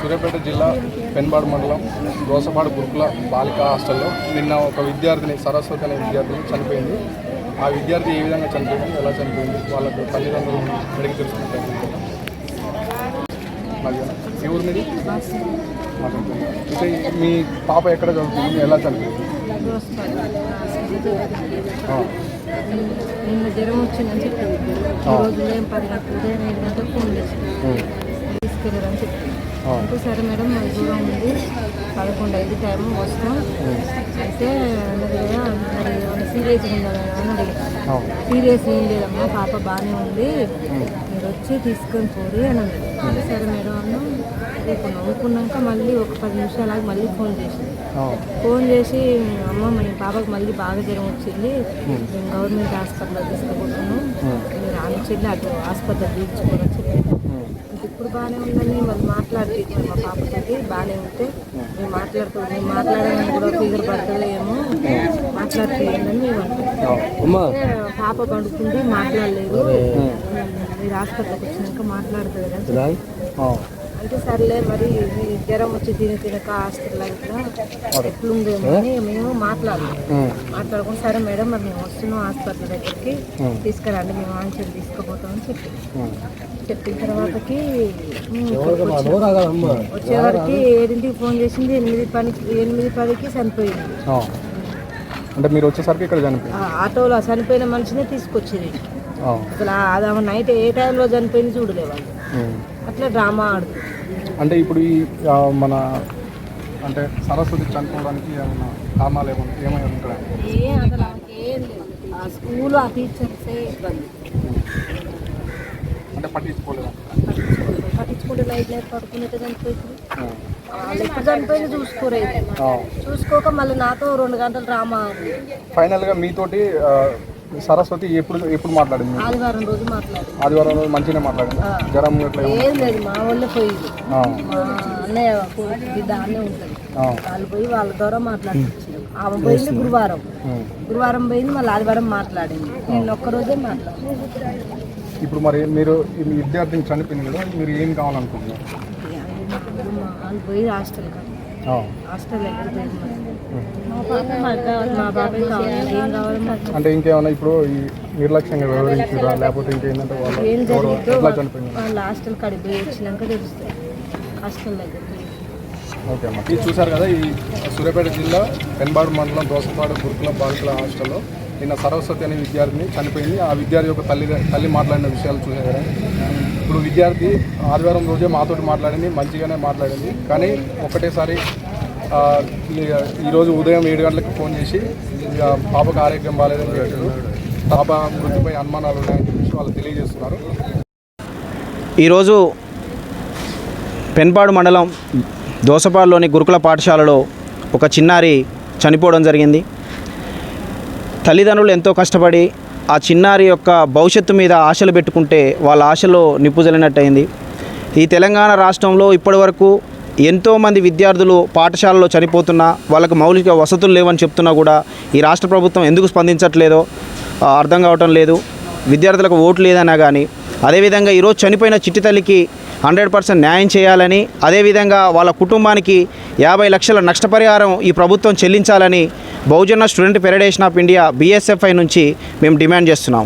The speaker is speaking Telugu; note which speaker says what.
Speaker 1: సూర్యాపేట జిల్లా పెన్బాడు మండలం దోసపాడు గురుకుల బాలికా హాస్టల్లో నిన్న ఒక విద్యార్థిని సరస్వతి అనే విద్యార్థిని చనిపోయింది. ఆ విద్యార్థి ఏ విధంగా చనిపోయింది, ఎలా చనిపోయింది, వాళ్ళకు తల్లిదండ్రులు అడిగి తెలుసుకుంటారు. ఏ ఊరు మీది? అయితే మీ పాప ఎక్కడ చదువుతుంది, ఎలా చనిపోయింది?
Speaker 2: నిన్న జ్వరం వచ్చిందని చెప్పారు. ఉదయం 10 గంటలకు ఉదయం 7 గంటలకు ఫోన్ చేసి తీసుకెళ్ళారని చెప్పి అంటే సరే మేడం మాకు దూరం ఉంది, 11 అయింది టైం వస్తాం అయితే అన్నది కదా. మరి ఏమైనా సీరియస్ ఉందా అని అడిగాను. సీరియస్ ఏం లేదమ్మా, పాప బాగానే ఉంది, మీరు వచ్చి తీసుకొని పోరి అని అన్నది. సరే మేడం అన్నాం. రేపు నవ్వుకున్నాక మళ్ళీ ఒక 10 నిమిషాలు మళ్ళీ ఫోన్ చేసింది. ఫోన్ చేసి అమ్మ మన పాపకు మళ్ళీ బాగా జ్వరం వచ్చింది, మేము గవర్నమెంట్ హాస్పిటల్లో తీసుకుపోతున్నాం, మీరు ఆలోచించి అటు హాస్పిటల్ తీర్చుకోవాలని చెప్పి ఇప్పుడు బాగానే ఉందని వాళ్ళు మాట్లాడుతుంది. మా పాపతోటి బాగానే ఉంటే మేము మాట్లాడాలని కూడా ఫీజర్ పడుతుందో ఏమో మాట్లాడుతుందని మేము అంటాం. పాప పడుకుంటే మాట్లాడలేదు, మీరు హాస్పిటల్కి వచ్చినాక మాట్లాడుతుంది కదా అంటే సర్లే మరి జ్వరం వచ్చి తినక హాస్పిటల్ అయితే ఎట్లుందేమో అని మేము మాట్లాడుకుని సరే మేడం మరి మేము వస్తున్నాం హాస్పిటల్ దగ్గరికి తీసుకురండి, మేము ఆన్సర్ తీసుకుపోతామని చెప్పిన తర్వాతకి వచ్చేవరకు 7ంటికి ఫోన్ చేసింది, 8:10కి చనిపోయింది.
Speaker 1: అంటే మీరు వచ్చేసరికి ఇక్కడ చనిపోయింది.
Speaker 2: ఆటోలో చనిపోయిన మనిషిని తీసుకొచ్చింది. అసలు అది నైట్ ఏ టైంలో చనిపోయింది చూడలేవాళ్ళు, అట్లా డ్రామా ఆడుతుంది.
Speaker 1: అంటే ఇప్పుడు ఈ మన అంటే సరస్వతి చనిపోవడానికి ఏమన్నా కారణాలు ఏమైనా ఉంటాయి?
Speaker 2: అసలు ఏం లేదు, ఆ స్కూల్ ఆ టీచర్సే ఇబ్బంది.
Speaker 1: అంటే
Speaker 2: పట్టించుకుంటే నైట్ పడుకునేట్టు చనిపోయింది. వాళ్ళు ఎప్పుడు చనిపోయింది చూసుకోక మళ్ళీ నాతో 2 గంటలు డ్రామా.
Speaker 1: ఫైనల్గా మీతోటి సరస్వతి ఎప్పుడు మాట్లాడింది?
Speaker 2: ఆదివారం రోజు మాట్లాడింది.
Speaker 1: ఆదివారం రోజు మంచిగానే మాట్లాడింది. జ్వరం
Speaker 2: ఏం లేదు, మా వాళ్ళే పోయింది. అన్నయ్య బిడ్డ అన్నే ఉంటుంది, వాళ్ళు పోయి వాళ్ళ ద్వారా మాట్లాడుతున్నారు. ఆమె పోయింది గురువారం పోయింది, మళ్ళీ ఆదివారం మాట్లాడింది. నేను ఒక్కరోజే మాట్లాడింది.
Speaker 1: ఇప్పుడు మరి మీరు ఈ విద్యార్థిని చనిపోయింది కదా, మీరు ఏం కావాలనుకుంటున్నారు?
Speaker 2: వాళ్ళు పోయి హాస్టల్ ఎక్కడ పోయింది మా బాబాయ్ కావాలి, ఏం కావాలి
Speaker 1: అంటే ఇంకేమన్నా ఇప్పుడు ఈ నిర్లక్ష్యంగా వివరించారా లేకపోతే ఇంకేంటంటే
Speaker 2: ఏం జరిగిందో వాళ్ళు హాస్టల్ కాడికి పోయి వచ్చినాక తెలుస్తాయి. హాస్టల్ దగ్గర
Speaker 1: ఓకే అమ్మా. ఇది చూసారు కదా, ఈ సూర్యాపేట జిల్లా పెన్బాడు మండలం దోసపాడు గురుకుల బాలికల హాస్టల్లో నిన్న సరస్వతి అనే విద్యార్థిని చనిపోయింది. ఆ విద్యార్థి యొక్క తల్లి మాట్లాడిన విషయాలు చూసారు కదా. ఇప్పుడు విద్యార్థి ఆదివారం రోజే మాతోటి మాట్లాడింది, మంచిగానే మాట్లాడింది. కానీ ఒకటేసారి ఈరోజు ఉదయం 7 గంటలకు ఫోన్ చేసి పాపకు ఆరోగ్యం బాగాలేదని చెప్పారు. పాప మృతిపై అనుమానాలు ఉన్నాయని చెప్పేసి వాళ్ళు తెలియజేస్తున్నారు.
Speaker 3: ఈరోజు పెన్పాడు మండలం దోసపాడులోని గురుకుల పాఠశాలలో ఒక చిన్నారి చనిపోవడం జరిగింది. తల్లిదండ్రులు ఎంతో కష్టపడి ఆ చిన్నారి యొక్క భవిష్యత్తు మీద ఆశలు పెట్టుకుంటే వాళ్ళ ఆశలో నిప్పుజలినట్టయింది. ఈ తెలంగాణ రాష్ట్రంలో ఇప్పటివరకు ఎంతోమంది విద్యార్థులు పాఠశాలలో చనిపోతున్నా వాళ్ళకు మౌలిక వసతులు లేవని చెప్తున్నా కూడా ఈ రాష్ట్ర ప్రభుత్వం ఎందుకు స్పందించట్లేదో అర్థం కావటం లేదు. విద్యార్థులకు ఓటు లేదన్నా కానీ అదేవిధంగా ఈరోజు చనిపోయిన చిట్టి తల్లికి 100% న్యాయం చేయాలని, అదేవిధంగా వాళ్ళ కుటుంబానికి 50 లక్షల నష్టపరిహారం ఈ ప్రభుత్వం చెల్లించాలని Bahujan student federation of India BSFI నుంచి మేము డిమాండ్ చేస్తున్నాం.